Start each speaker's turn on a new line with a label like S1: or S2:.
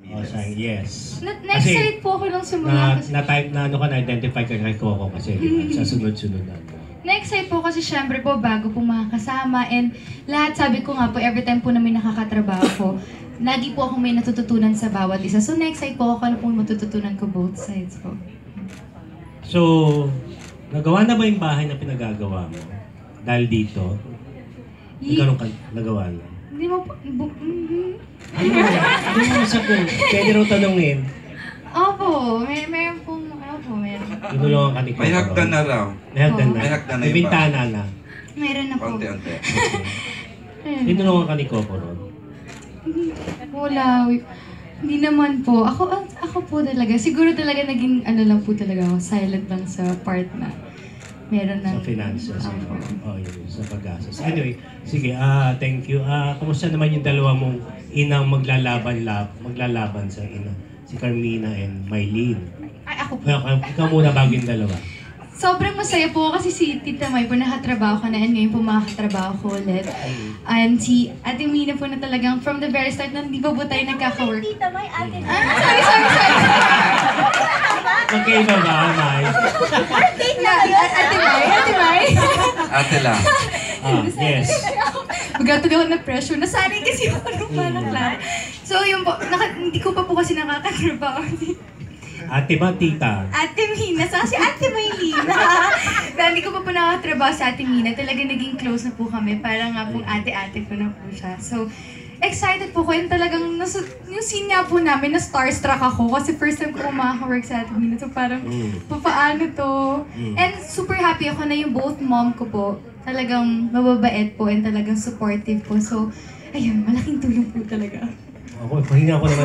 S1: Oh, yes.
S2: Na-excite po ako nung simula.
S1: Na-type na na-identify ka kay Coco kasi sa sunod-sunod na.
S2: Na-excite po kasi syempre po bago po makakasama and lahat sabi ko nga po every time po na may nakakatrabaho ko, lagi po ako may natututunan sa bawat isa. So na-excite po ako ano pong matututunan ko both sides po.
S1: So, nagawa na ba yung bahay na pinagagawa mo? Dahil dito? Nagawa na?
S2: Hindi mo po...
S1: Ano mo sa ko? Pwede rin tanongin.
S2: Opo, meron pong... Opo, meron.
S1: Tinulungan ka ni Coco.
S3: May hagdan na raw.
S1: May hagdan na.
S3: May hagdan na
S1: May
S3: iba.
S1: bintana na.
S2: Meron na po.
S3: Konti-unti.
S1: Tinulungan ka ni Coco ron.
S2: Wala. Hindi naman po. Ako po talaga. Siguro talaga naging ano lang po talaga ako. Silent lang sa part na meron ng...
S1: Sa finances.
S2: Opo.
S1: Oh, yun. Sa pag-asas. Anyway, sige. Thank you. Kumusta naman yung dalawa mong inang maglalaban sa ina? Si Carmina and Mylene.
S2: Ay, ako po.
S1: Ikaw muna bago yung dalawa.
S2: Sobrang masaya po kasi si Tita May po nakatrabaho ka na and ngayon po makakatrabaho ko ulit. And si Ate Mina po na talagang from the very start na hindi pa po tayo nagkaka-work.
S4: Tita May, Ate May.
S2: Sorry.
S1: Magkaiba ba, May?
S2: Ate May.
S3: Ate lang.
S1: Yes.
S2: Magatuloy ako na pressure. Nasanay kasi ako nung parang klaro. So yun po, hindi ko pa po kasi nakakatrabaho.
S1: Ate ba, tita?
S2: Ate Mina. So si Ate Maylina. Dahil hindi ko pa po nakakatrabaho sa Ate Mina. Talaga naging close na po kami. Parang nga pong ate-ate ko na po siya. So, excited po ko. And talagang yung scene nga po namin, na starstruck ako. Kasi first time ko makaka-work sa Ate Mina. So parang, paano to? And super happy ako na yung both mom ko po, talagang mababait po and talagang supportive po. So, ayun, malaking tulong po talaga.
S1: Ako, pahinga ko naman.